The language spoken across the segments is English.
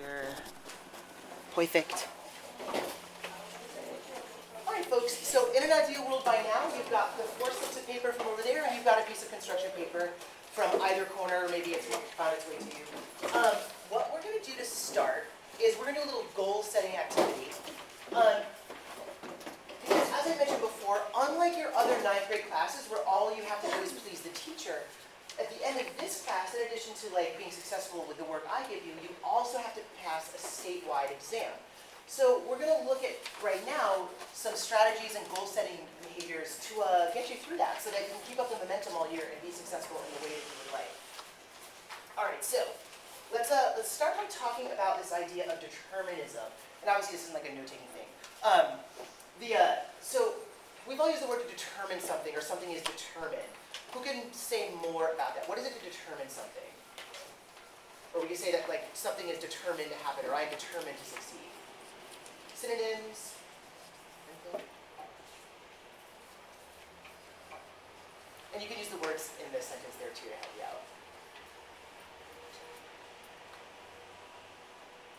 here. Perfect. All right, folks, so in an ideal world by now, you've got the 4 slips of paper from over there, and you've got a piece of construction paper from either corner, or maybe it's found its way to you. What we're going to do to start is we're going to do a little goal-setting activity. Because as I mentioned before, unlike your other 9th grade classes where all you have to do is please the teacher, at the end of this class, in addition to being successful with the work I give you, you also have to pass a statewide exam. So we're going to look at, right now, some strategies and goal-setting behaviors to get you through that so that you can keep up the momentum all year and be successful in the way that you would like. All right, so let's start by talking about this idea of determinism. And obviously this isn't like a note-taking thing. So we've all used the word to determine something, or something is determined. Who can say more about that? What is it to determine something? Or we can say that something is determined to happen, or I'm determined to succeed. Synonyms. Anything? And you can use the words in this sentence there too to help you out.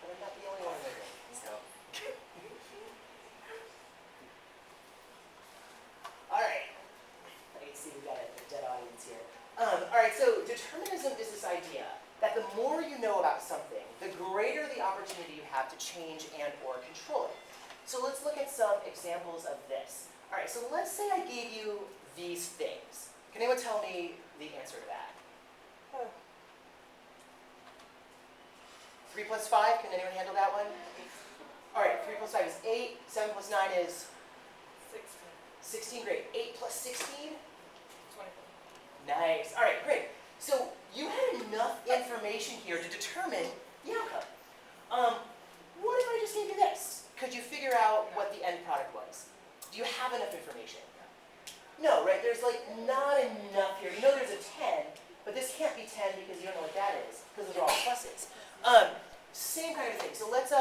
But I'm not the only one learning, so. All right. I can see we've got a dead audience here. All right, so determinism is this idea that the more you know about something, the greater the opportunity you have to change and or control it. So let's look at some examples of this. All right, so let's say I gave you these things. Can anyone tell me the answer to that? 3 plus 5, can anyone handle that one? All right, 3 plus 5 is 8, 7 plus 9 is? 16, great. 8 plus 16? 24. Nice. All right, great. So you had enough information here to determine the outcome. What if I just gave you this? Could you figure out what the end product was? Do you have enough information? No, right? There's not enough here. You know there's a 10, but this can't be 10 because you don't know what that is, because those are all pluses. Same kind of thing. So let's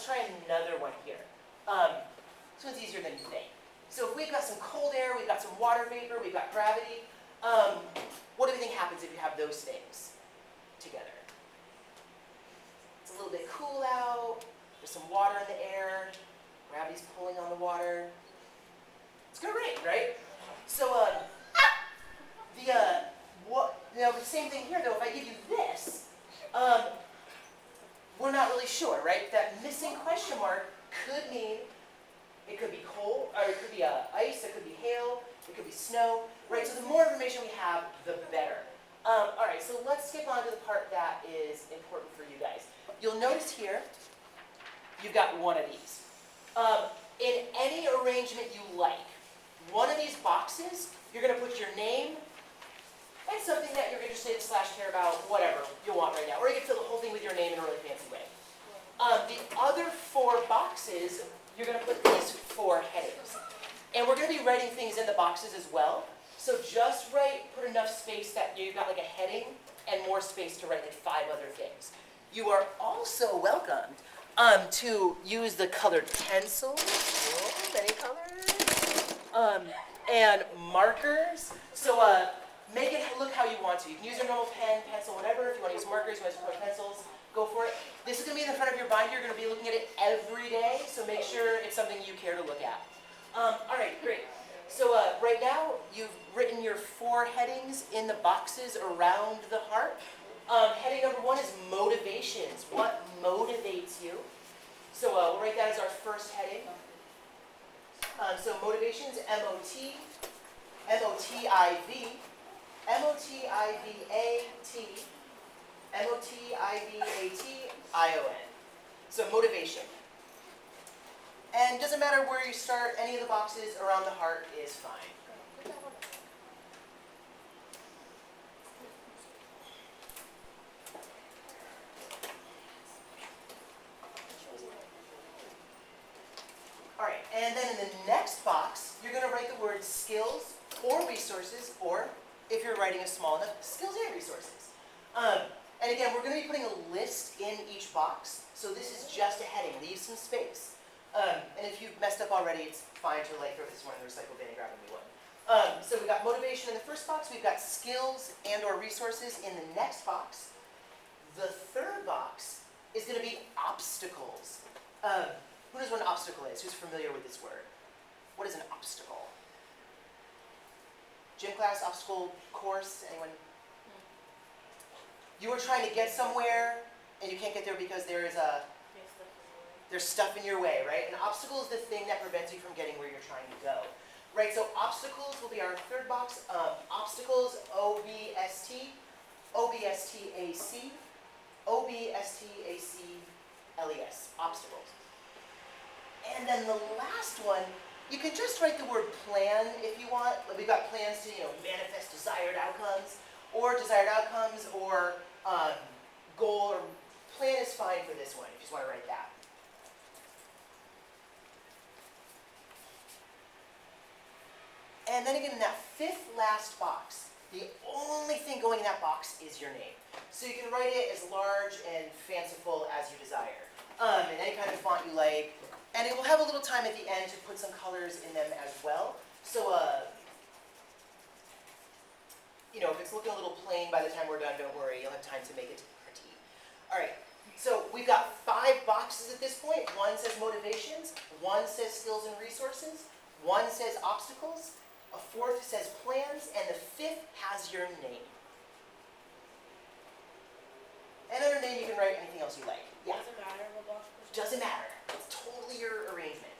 try another one here. This one's easier than you think. So if we've got some cold air, we've got some water vapor, we've got gravity, what do we think happens if you have those things together? It's a little bit cool out, there's some water in the air, gravity's pulling on the water. It's gonna rain, right? So the same thing here though, if I give you this, we're not really sure, right? That missing question mark could mean it could be cold, or it could be ice, it could be hail, it could be snow, right? So the more information we have, the better. All right, so let's skip on to the part that is important for you guys. You'll notice here, you've got one of these. In any arrangement you like, one of these boxes, you're going to put your name and something that you're interested in / care about, whatever you want right now. Or you can fill the whole thing with your name in a really fancy way. The other 4 boxes, you're going to put these 4 headings. And we're going to be writing things in the boxes as well. So just put enough space that you've got a heading and more space to write 5 other things. You are also welcomed to use the colored pencils, many colors, and markers. So make it look how you want to. You can use your normal pen, pencil, whatever. If you want to use markers, you want to use colored pencils, go for it. This is going to be in the front of your binder. You're going to be looking at it every day, so make sure it's something you care to look at. All right, great. So right now, you've written your 4 headings in the boxes around the heart. Heading number 1 is motivations. What motivates you? So we'll write that as our first heading. So motivations, M-O-T, M-O-T-I-V, M-O-T-I-V-A-T, M-O-T-I-V-A-T-I-O-N. So motivation. And doesn't matter where you start, any of the boxes around the heart is fine. All right, and then in the next box, you're going to write the word skills or resources, or if you're writing a small enough, skills and resources. And again, we're going to be putting a list in each box, so this is just a heading. Leave some space. And if you've messed up already, it's fine to throw this one in the recycle bin and grab a new one. So we've got motivation in the first box, we've got skills and or resources in the next box. The third box is going to be opposite Who knows what an obstacle is? Who's familiar with this word? What is an obstacle? Gym class, obstacle course, anyone? You are trying to get somewhere and you can't get there because there's stuff in your way, right? An obstacle is the thing that prevents you from getting where you're trying to go. Right, so obstacles will be our third box. Obstacles, O-B-S-T, O-B-S-T-A-C, O-B-S-T-A-C-L-E-S, obstacles. And then the last one, you can just write the word plan if you want. We've got plans to, manifest desired outcomes, or goal, or plan is fine for this one, if you just want to write that. And then again, in that fifth last box, the only thing going in that box is your name. So you can write it as large and fanciful as you desire, in any kind of font you like. And it will have a little time at the end to put some colors in them as well. So, if it's looking a little plain by the time we're done, don't worry, you'll have time to make it pretty. All right, so we've got 5 boxes at this point. One says motivations, one says skills and resources, one says obstacles, a fourth says plans, and the fifth has your name. And under name, you can write anything else you like. Yeah. Doesn't matter what box. Doesn't matter. It's totally your arrangement.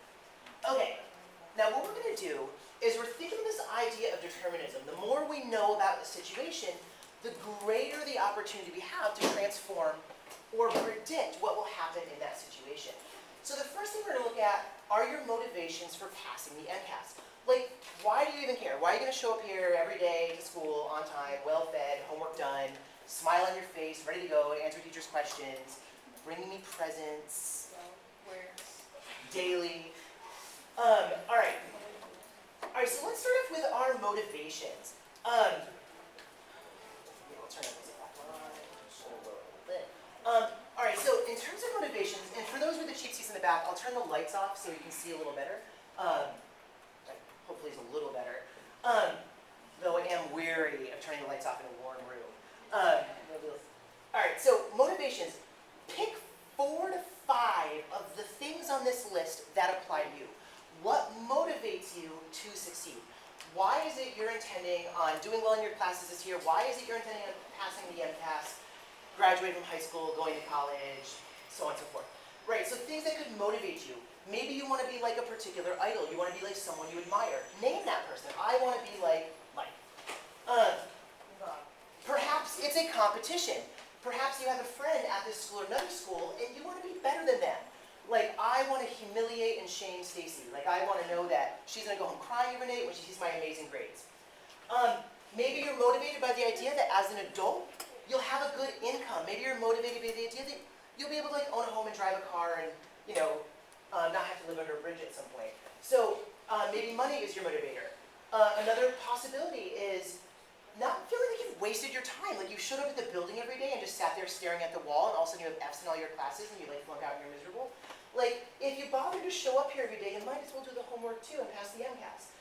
Okay, now what we're going to do is we're thinking of this idea of determinism. The more we know about the situation, the greater the opportunity we have to transform or predict what will happen in that situation. So the first thing we're going to look at are your motivations for passing the MCAS. Like, why do you even care? Why are you going to show up here every day to school, on time, well-fed, homework done, smile on your face, ready to go, answer teachers' questions, bringing me presents, daily. All right, so let's start off with our motivations. I'll turn that music back on just a little bit. All right, so in terms of motivations, and for those with the cheap seats in the back, I'll turn the lights off so you can see a little better. Hopefully it's a little better. Though I am weary of turning the lights off in a warm room. All right, so motivations. Pick 4 to 5 of the things on this list that apply to you. What motivates you to succeed? Why is it you're intending on doing well in your classes this year? Why is it you're intending on passing the MCAS, graduating from high school, going to college, so on and so forth? Right, so things that could motivate you. Maybe you want to be like a particular idol. You want to be like someone you admire. Name that person. I want to be like Mike. Perhaps it's a competition. Perhaps you have a friend at this school or another school, and you want to be better than them. Like, I want to humiliate and shame Stacy. Like, I want to know that she's going to go home crying every night when she sees my amazing grades. Maybe you're motivated by the idea that as an adult, you'll have a good income. Maybe you're motivated by the idea that you'll be able to like own a home and drive a car and, not have to live under a bridge at some point. So maybe money is your motivator. Another possibility is not feeling like you've wasted your time. Like you showed up at the building every day and just sat there staring at the wall, and all of a sudden you have F's in all your classes and you like flunk out and you're miserable. Like if you bother to show up here every day, you might as well do the homework too and pass the MCAS.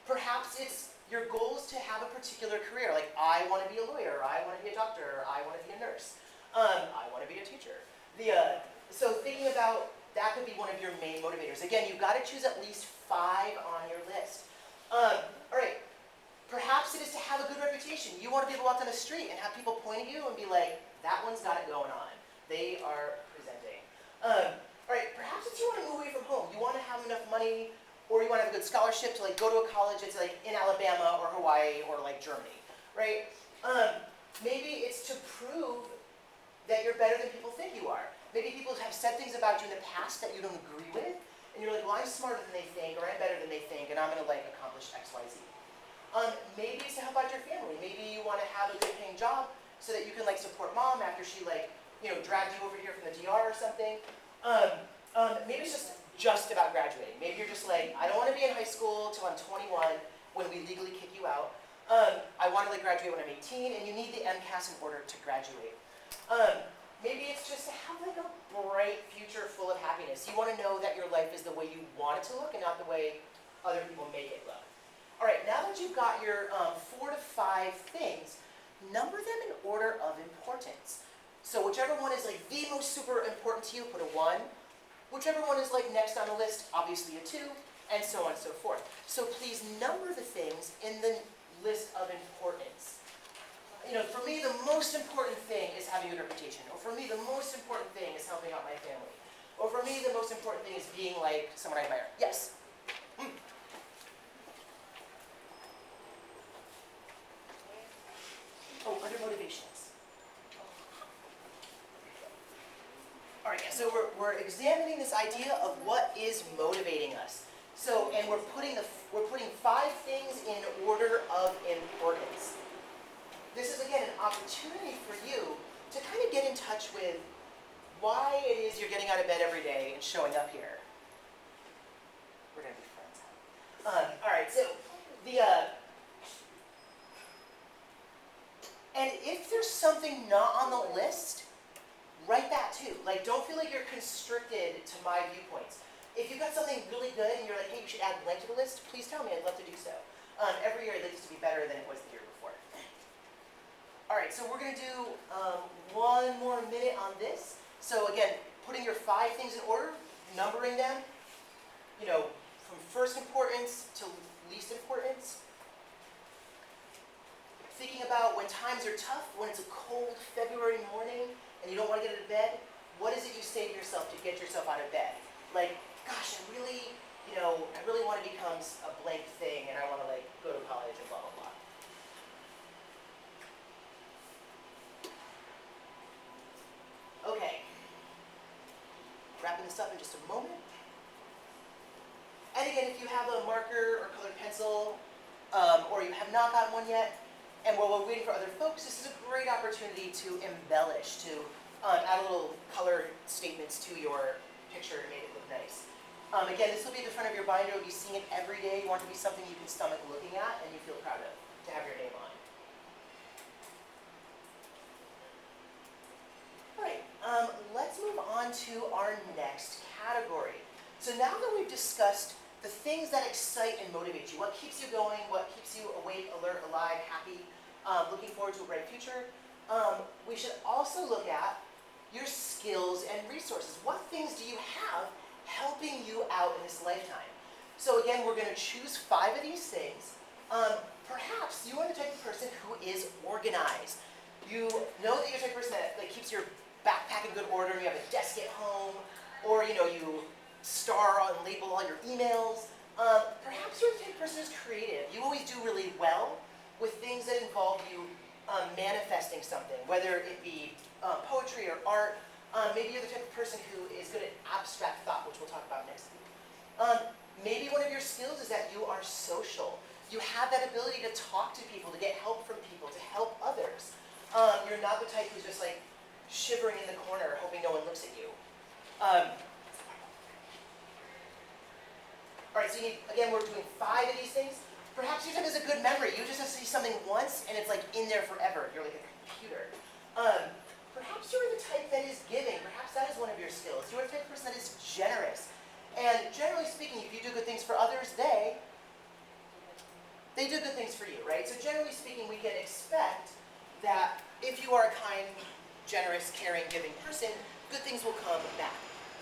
Perhaps it's your goal is to have a particular career. Like I want to be a lawyer, or I want to be a doctor, or I want to be a nurse. I want to be a teacher. So thinking about that could be one of your main motivators. Again, you've got to choose at least 5 on your list. All right. Perhaps it is to have a good reputation. You want to be able to walk down the street and have people point at you and be like, that one's got it going on. They are presenting. All right. Perhaps it's you want to move away from home. You want to have enough money, or you want to have a good scholarship to like go to a college that's like in Alabama or Hawaii or like Germany, right? Maybe it's to prove that you're better than people think you are. Maybe people have said things about you in the past that you don't agree with, and you're like, well, I'm smarter than they think, or I'm better than they think, and I'm going to like accomplish X, Y, Z. Maybe it's to help out your family. Maybe you want to have a good paying job so that you can like support mom after she like, dragged you over here from the DR or something. Maybe it's just about graduating. Maybe you're just like, I don't want to be in high school till I'm 21 when we legally kick you out. I want to like graduate when I'm 18, and you need the MCAS in order to graduate. Maybe it's just to have like a bright future full of happiness. You want to know that your life is the way you want it to look and not the way other people make it look. All right, now that you've got your 4 to 5 things, number them in order of importance. So whichever one is like the most super important to you, put a 1. Whichever one is like next on the list, obviously a 2, and so on and so forth. So please number the things in the list of importance. You know, for me, the most important thing is having a good reputation. Or for me, the most important thing is helping out my family. Or for me, the most important thing is being like someone I admire. Yes? Oh, under motivations. All right, yeah, so we're examining this idea of what is motivating us. So, and we're putting 5 things in order of importance. This is, again, an opportunity for you to kind of get in touch with why it is you're getting out of bed every day and showing up here. We're going to be friends. All right, so and if there's something not on the list, write that too. Like, don't feel like you're constricted to my viewpoints. If you've got something really good and you're like, hey, you should add blank to the list, please tell me. I'd love to do so. Every year, I'd like this to be better than it was the year before. All right, so we're going to do 1 more minute on this. So again, putting your 5 things in order, numbering them, you know, from first importance to least importance. Thinking about when times are tough, when it's a cold February morning and you don't want to get out of bed, what is it you say to yourself to get yourself out of bed? Like, gosh, I really want to become a blank thing and I want to like go to college and blah, blah, blah. Okay, wrapping this up in just a moment. And again, if you have a marker or colored pencil, or you have not gotten one yet, and while we're waiting for other folks, this is a great opportunity to embellish, to add little color statements to your picture to make it look nice. Again, this will be at the front of your binder. You'll be seeing it every day. You want it to be something you can stomach looking at and you feel proud of, to have your name on. Let's move on to our next category. So now that we've discussed the things that excite and motivate you, what keeps you going, what keeps you awake, alert, alive, happy, looking forward to a bright future, we should also look at your skills and resources. What things do you have helping you out in this lifetime? So again, we're going to choose 5 of these things. Perhaps you are the type of person who is organized. You know that you're the type of person that keeps your backpack in good order, you have a desk at home, or you star and label all your emails. Perhaps you're the type of person who's creative. You always do really well with things that involve you manifesting something, whether it be poetry or art. Maybe you're the type of person who is good at abstract thought, which we'll talk about next week. Maybe one of your skills is that you are social. You have that ability to talk to people, to get help from people, to help others. You're not the type who's just like shivering in the corner, hoping no one looks at you. All right, so again, we're doing 5 of these things. Perhaps your type has a good memory. You just have to see something once, and it's like in there forever. You're like a computer. Perhaps you're the type that is giving. Perhaps that is one of your skills. You're the type of person that is generous. And generally speaking, if you do good things for others, they do good things for you, right? So generally speaking, we can expect that if you are a kind, generous, caring, giving person, good things will come back.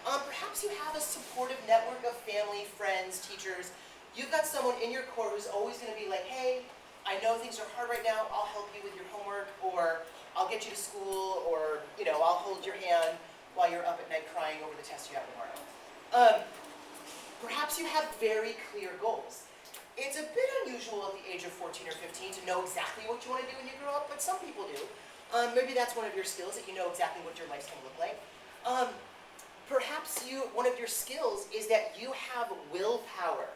Perhaps you have a supportive network of family, friends, teachers. You've got someone in your core who's always going to be like, hey, I know things are hard right now. I'll help you with your homework, or I'll get you to school, or I'll hold your hand while you're up at night crying over the test you have tomorrow. Perhaps you have very clear goals. It's a bit unusual at the age of 14 or 15 to know exactly what you want to do when you grow up, but some people do. Maybe that's one of your skills, that you know exactly what your life's going to look like. Perhaps one of your skills is that you have willpower.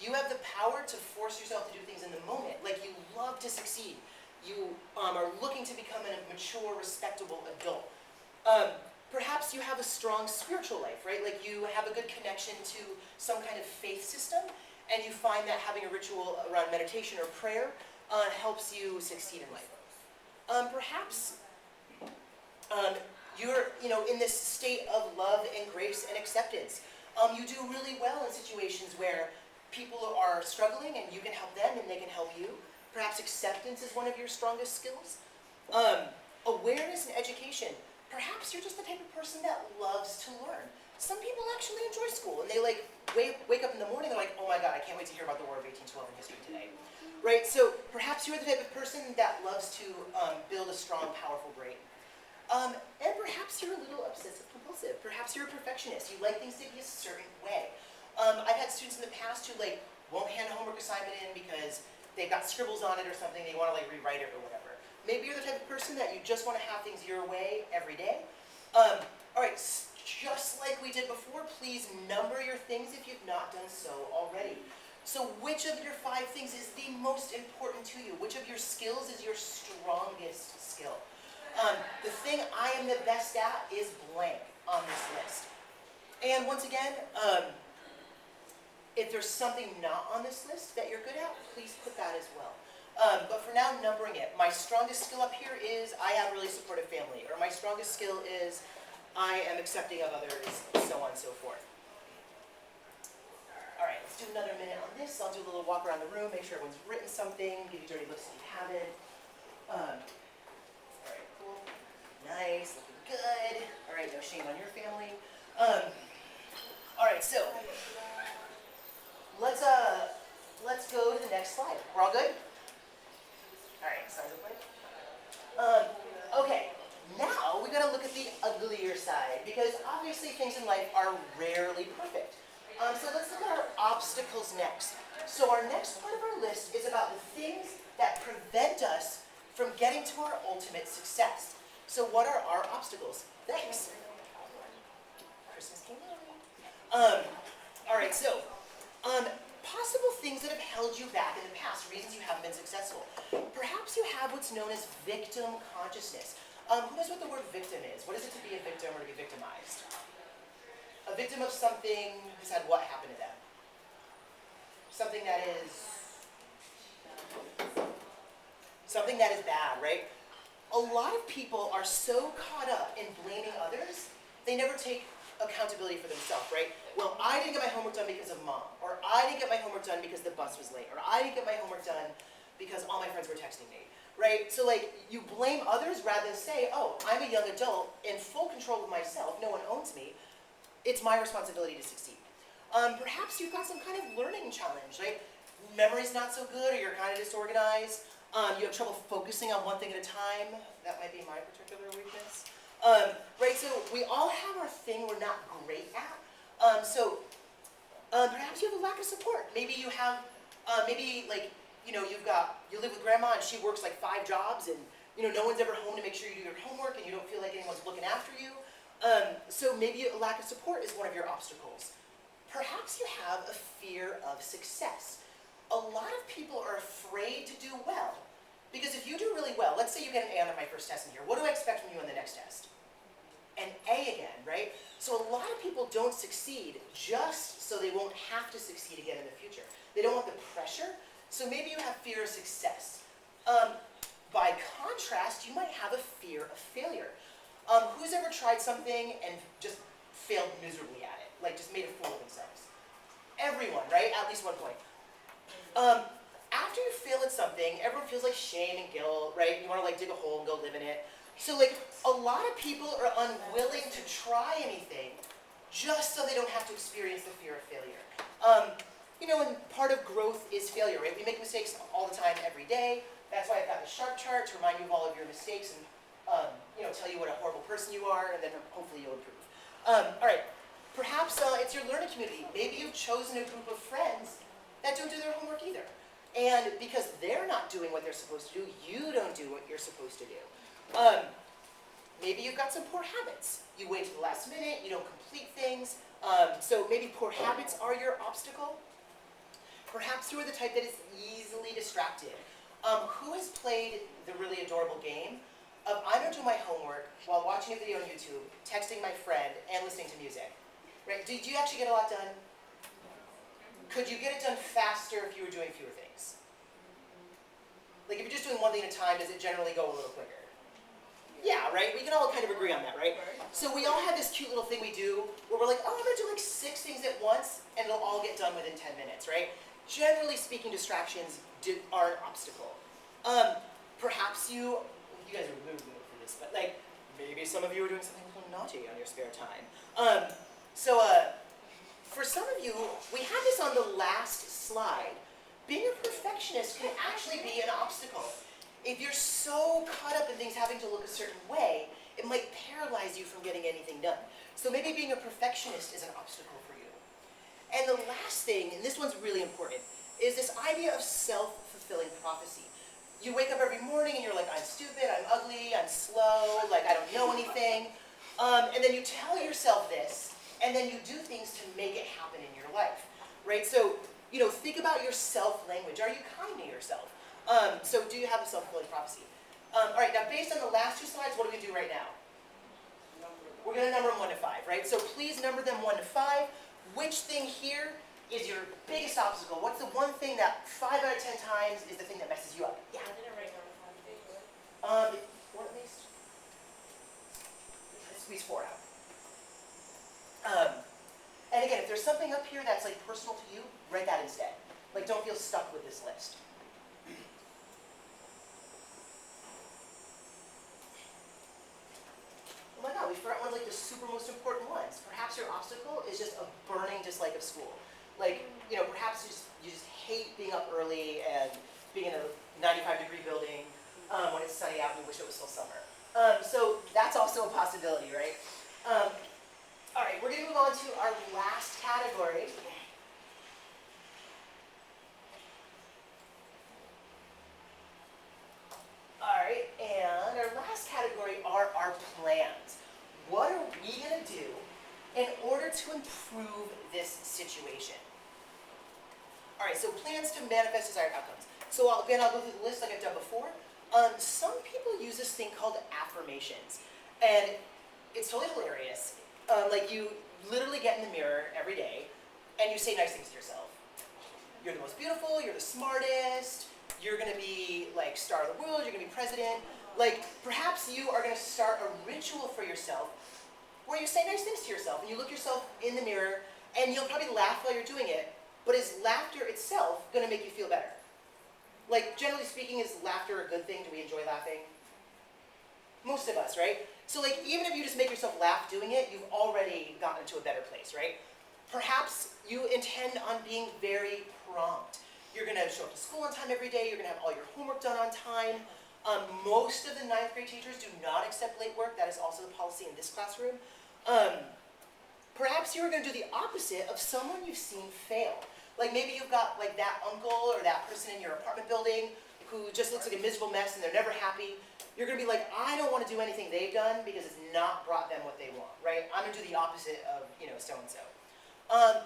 You have the power to force yourself to do things in the moment. Like, you love to succeed. You are looking to become a mature, respectable adult. Perhaps you have a strong spiritual life, right? Like, you have a good connection to some kind of faith system, and you find that having a ritual around meditation or prayer helps you succeed in life. Perhaps you're in this state of love and grace and acceptance. You do really well in situations where people are struggling and you can help them and they can help you. Perhaps acceptance is one of your strongest skills. Awareness and education. Perhaps you're just the type of person that loves to learn. Some people actually enjoy school, and they like wake up in the morning, they're like, oh my god, I can't wait to hear about the War of 1812 in history today. Right, so perhaps you're the type of person that loves to build a strong, powerful brain. And perhaps you're a little obsessive compulsive. Perhaps you're a perfectionist. You like things to be a certain way. I've had students in the past who like won't hand a homework assignment in because they've got scribbles on it or something, they want to like rewrite it or whatever. Maybe you're the type of person that you just want to have things your way every day. All right, just like we did before, please number your things if you've not done so already. So which of your 5 things is the most important to you? Which of your skills is your strongest skill? The thing I am the best at is blank on this list. And once again, if there's something not on this list that you're good at, please put that as well. But for now, numbering it. My strongest skill up here is I have a really supportive family. Or my strongest skill is I am accepting of others, so on and so forth. All right, let's do another minute on this. I'll do a little walk around the room, make sure everyone's written something, give you dirty looks if you haven't. All right, cool. Nice, looking good. All right, no shame on your family. All right, so let's go to the next slide. We're all good? All right, signs of life. Okay, now we got to look at the uglier side because obviously things in life are rarely perfect. So let's look at our obstacles next. So our next part of our list is about the things that prevent us from getting to our ultimate success. So what are our obstacles? Thanks. Christmas came early. All right, so possible things that have held you back in the past, reasons you haven't been successful. Perhaps you have what's known as victim consciousness. Who knows what the word victim is? What is it to be a victim or to be victimized? A victim of something has had what happen to them? Something that is bad, right? A lot of people are so caught up in blaming others, they never take accountability for themselves, right? Well, I didn't get my homework done because of mom, or I didn't get my homework done because the bus was late, or I didn't get my homework done because all my friends were texting me, right? So like, you blame others rather than say, oh, I'm a young adult in full control of myself, no one owns me, it's my responsibility to succeed. Perhaps you've got some kind of learning challenge, right? Memory's not so good, or you're kind of disorganized, you have trouble focusing on one thing at a time, that might be my particular weakness. Right, so we all have our thing we're not great at. Perhaps you have a lack of support. Maybe you have, you live with grandma and she works like 5 jobs and, no one's ever home to make sure you do your homework and you don't feel like anyone's looking after you. So maybe a lack of support is one of your obstacles. Perhaps you have a fear of success. A lot of people are afraid to do well. Because if you do really well, let's say you get an A on my first test in here, what do I expect from you on the next test? An A again, right? So a lot of people don't succeed just so they won't have to succeed again in the future. They don't want the pressure, so maybe you have fear of success. By contrast, you might have a fear of failure. Who's ever tried something and just failed miserably at it? Like just made a fool of themselves? Everyone, right? At least one point. After you fail at something, everyone feels like shame and guilt, right? You want to like dig a hole and go live in it. So like a lot of people are unwilling to try anything just so they don't have to experience the fear of failure. And part of growth is failure, right? We make mistakes all the time, every day. That's why I've got the sharp chart to remind you of all of your mistakes and tell you what a horrible person you are, and then hopefully you'll improve. All right, perhaps it's your learning community. Maybe you've chosen a group of friends that don't do their homework either. And because they're not doing what they're supposed to do, you don't do what you're supposed to do. Maybe you've got some poor habits. You wait to the last minute, you don't complete things. So maybe poor habits are your obstacle. Perhaps you are the type that is easily distracted. Who has played the really adorable game of I'm going to do my homework while watching a video on YouTube, texting my friend, and listening to music? Right? Did you actually get a lot done? Could you get it done faster if you were doing fewer things? Like if you're just doing one thing at a time, does it generally go a little quicker? Yeah, right? We can all kind of agree on that, right? So we all have this cute little thing we do where we're like, oh, I'm going to do like 6 things at once and it'll all get done within 10 minutes, right? Generally speaking, distractions are an obstacle. Perhaps you guys are really good for this, but like maybe some of you are doing something a little naughty on your spare time. So for some of you, we had this on the last slide. Being a perfectionist can actually be an obstacle. If you're so caught up in things having to look a certain way, it might paralyze you from getting anything done. So maybe being a perfectionist is an obstacle for you. And the last thing, and this one's really important, is this idea of self-fulfilling prophecy. You wake up every morning and you're like, I'm stupid, I'm ugly, I'm slow, like I don't know anything. And then you tell yourself this, and then you do things to make it happen in your life, right? So, think about your self-language. Are you kind to yourself? So do you have a self-fulfilling prophecy? All right, now based on the last two slides, what do we do right now? We're going to number them 1 to 5, right? So please number them 1 to 5. Which thing here is your biggest obstacle? What's the one thing that 5 out of 10 times is the thing that messes you up? Yeah. I didn't write number 5. 4 at least. Let's squeeze 4 out. And again, if there's something up here that's like personal to you, write that instead. Like, don't feel stuck with this list. Oh my God, we forgot one of like the super most important ones. Perhaps your obstacle is just a burning dislike of school. Like, perhaps you just hate being up early and being in a 95-degree building when it's sunny out and you wish it was still summer. So that's also a possibility, right? All right, we're going to move on to our last category. All right, and our last category are our plans. What are we going to do in order to improve this situation? All right, so plans to manifest desired outcomes. So I'll go through the list like I've done before. Some people use this thing called affirmations, and it's totally hilarious. Like you literally get in the mirror every day, and you say nice things to yourself. You're the most beautiful, you're the smartest, you're going to be like star of the world, you're going to be president. Like perhaps you are going to start a ritual for yourself where you say nice things to yourself, and you look yourself in the mirror, and you'll probably laugh while you're doing it, but is laughter itself going to make you feel better? Like, generally speaking, is laughter a good thing? Do we enjoy laughing? Most of us, right? So like, even if you just make yourself laugh doing it, you've already gotten to a better place, right? Perhaps you intend on being very prompt. You're going to show up to school on time every day. You're going to have all your homework done on time. Most of the 9th grade teachers do not accept late work. That is also the policy in this classroom. Perhaps you are going to do the opposite of someone you've seen fail. Like maybe you've got like that uncle or that person in your apartment building who just looks like a miserable mess and they're never happy. You're going to be like, I don't want to do anything they've done because it's not brought them what they want, right? I'm going to do the opposite of, so-and-so.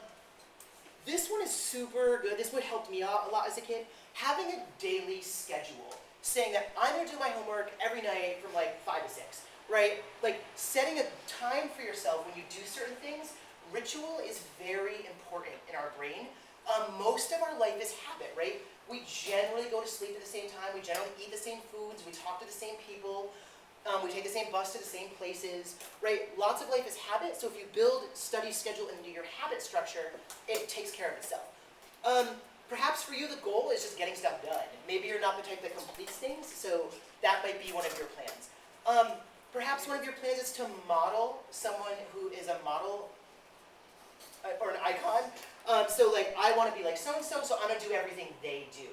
This one is super good. This would help me out a lot as a kid. Having a daily schedule, saying that I'm going to do my homework every night from like 5 to 6, right? Like setting a time for yourself when you do certain things. Ritual is very important in our brain. Most of our life is habit, right? We generally go to sleep at the same time. We generally eat the same foods. We talk to the same people. We take the same bus to the same places, right? Lots of life is habit. So if you build study schedule into your habit structure, it takes care of itself. Perhaps for you, the goal is just getting stuff done. Maybe you're not the type that completes things, so that might be one of your plans. Perhaps one of your plans is to model someone who is a model or an icon. So like, I want to be like so-and-so, so I'm going to do everything they do.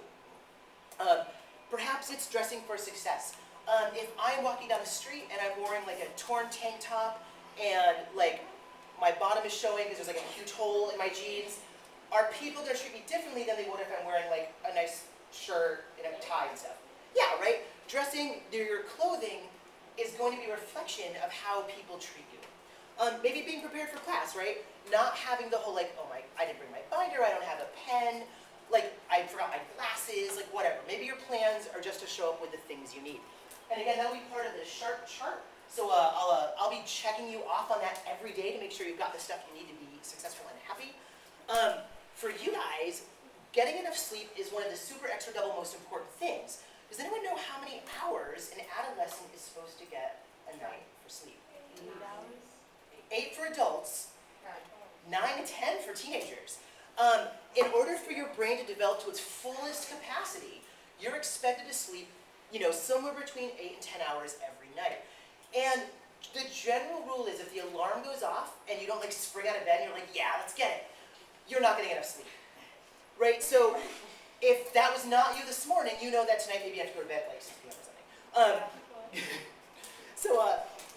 Perhaps it's dressing for success. If I'm walking down the street and I'm wearing like a torn tank top and like my bottom is showing because there's like a huge hole in my jeans, are people going to treat me differently than they would if I'm wearing like a nice shirt and a tie and stuff? Yeah, right? Dressing, your clothing is going to be a reflection of how people treat you. Maybe being prepared for class, right? Not having the whole like, oh my, I didn't bring my binder, I don't have a pen, like I forgot my glasses, like whatever. Maybe your plans are just to show up with the things you need. And again, that'll be part of the SHARP chart. So I'll be checking you off on that every day to make sure you've got the stuff you need to be successful and happy. For you guys, getting enough sleep is one of the super extra double most important things. Does anyone know how many hours an adolescent is supposed to get a night for sleep? 8 hours? 8 for adults, 9 to 10 for teenagers. In order for your brain to develop to its fullest capacity, you're expected to sleep, somewhere between 8 and 10 hours every night. And The general rule is if the alarm goes off and you don't like spring out of bed and you're like, yeah, let's get it, you're not getting enough sleep, right? So if that was not you this morning, you know that tonight maybe you have to go to bed like 6 p.m. or something.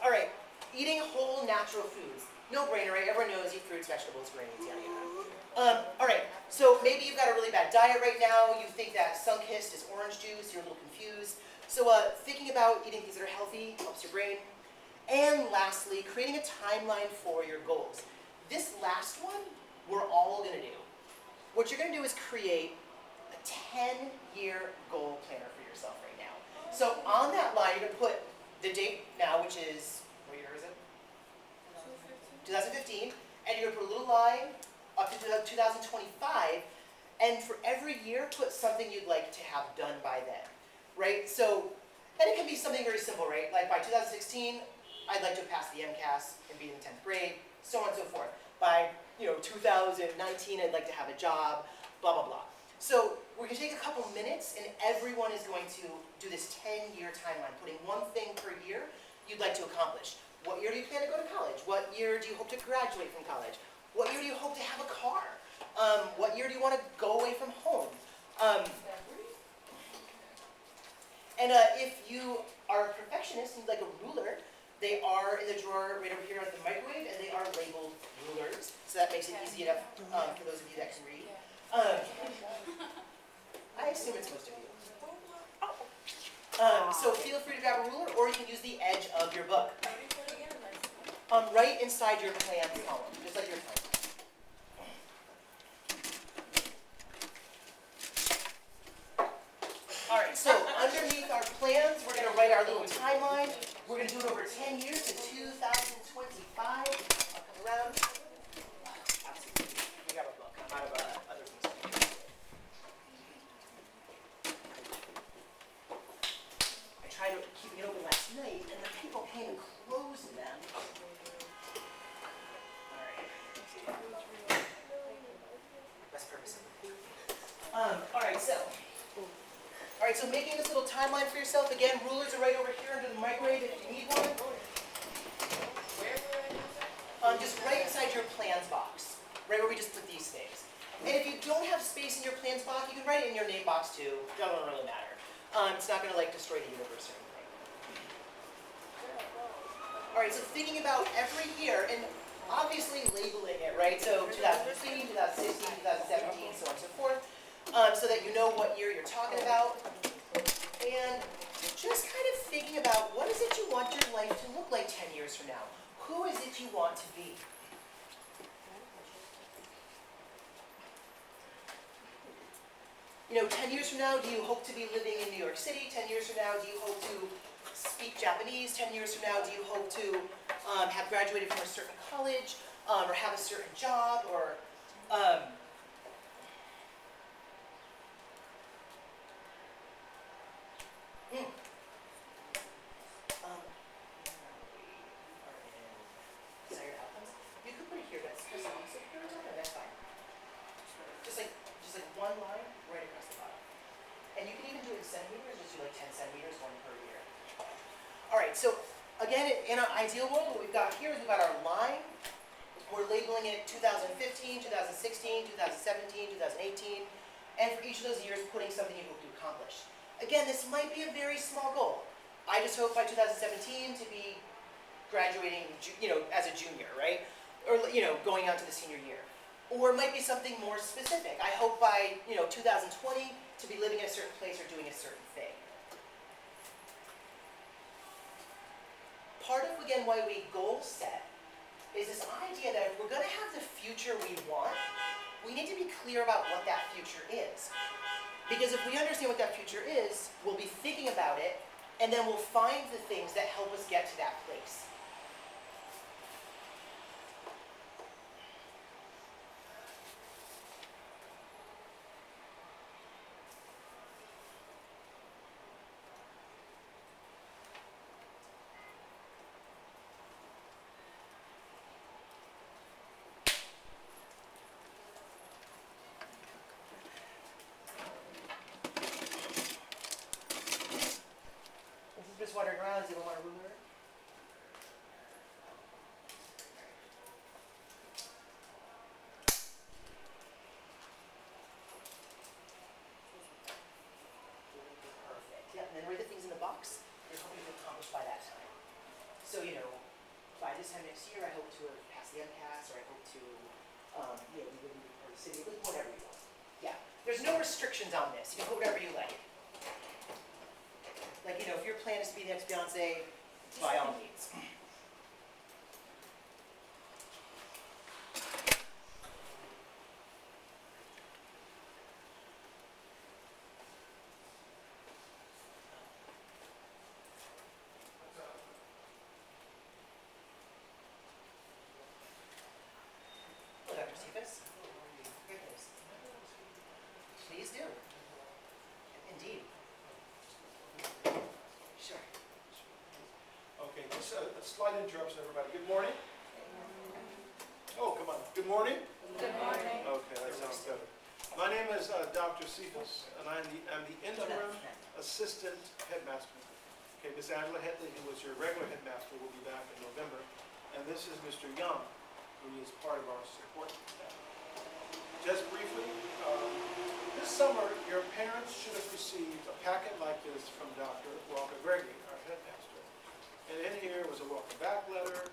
All right, eating whole natural foods. No brainer, right? Everyone knows eat fruits, vegetables, grains, yada yada. All right, so maybe you've got a really bad diet right now. You think that Sunkist is orange juice. You're a little confused. So thinking about eating things that are healthy helps your brain. And lastly, creating a timeline for your goals. This last one, we're all going to do. What you're going to do is create a 10-year goal planner for yourself right now. So on that line, you're going to put the date now, which is, what year is it? 2015. And you're going to put a little line up to 2025. And for every year, put something you'd like to have done by then, right? So, and it can be something very simple, right? Like by 2016, I'd like to have passed the MCAS and be in the 10th grade, so on and so forth. By 2019, I'd like to have a job, blah, blah, blah. So we're going to take a couple minutes, and everyone is going to do this 10-year timeline, putting one thing per year you'd like to accomplish. What year do you plan to go to college? What year do you hope to graduate from college? What year do you hope to have a car? What year do you want to go away from home? And if you are a perfectionist and you'd like a ruler, they are in the drawer right over here at the microwave, and they are labeled rulers, so that makes it easy enough for those of you that can read. I assume it's most of you. So feel free to grab a ruler, or you can use the edge of your book. Right inside your plan column, just like your plan. All right, so underneath our plans, we're going to write our little timeline. We're going to do it over 10 years to 2025. I'll come around. You grab a book. I'm out of other things. I tried keeping it open last night, and the people came and closed them. All right. Best purpose. All right, so making this little timeline for yourself. Again, rulers are right over here under the microwave if you need one. Just right inside your plans box, right where we just put these things. And if you don't have space in your plans box, you can write it in your name box too. That doesn't really matter. It's not going to destroy the universe or anything. All right, so thinking about every year and obviously labeling it, right? So 2015, 2016, 2017, so on and so forth, so that you know what year you're talking about. And just kind of thinking about what is it you want your life to look like 10 years from now? Who is it you want to be? 10 years from now, do you hope to be living in New York City? 10 years from now, do you hope to speak Japanese? 10 years from now, do you hope to have graduated from a certain college or have a certain job? Or desired outcomes. You could put it here, but it's just also here, that's fine. Just like one line right across the bottom. And you can even do it in centimeters, just do like 10 centimeters, one per year. All right, so again, in our ideal world, what we've got here is we've got our line. We're labeling it 2015, 2016, 2017, 2018, and for each of those years, putting something you hope to accomplish. Again, this might be a very small goal. I just hope by 2017 to be graduating, as a junior, right? Or, going on to the senior year. Or it might be something more specific. I hope by, 2020 to be living in a certain place or doing a certain thing. Part of, again, why we goal set is this idea that if we're going to have the future we want, we need to be clear about what that future is. Because if we understand what that future is, we'll be thinking about it, and then we'll find the things that help us get to that place. Just wandering around, does anyone want a ruler? this time next year, I hope to have passed the MCAS, or I hope to, be living in the city, like whatever you want. Yeah, there's no restrictions on this. You can put whatever you like. Like, if your plan is to be the next Beyonce, by all means. Hello, Dr. Cephas. Great news. Please do. Indeed. Sure. Okay, just a slight interruption, everybody. Good morning. Oh, come on. Good morning? Good morning. Okay, that sounds better. My name is Dr. Cephas, and I'm the interim assistant headmaster. Okay, Miss Angela Headley, who was your regular headmaster, will be back in November. And this is Mr. Young, who is part of our support staff. Just briefly, this summer, your parents should have received a packet like this from Dr. Walker Gregory, our headmaster. And in here was a welcome back letter,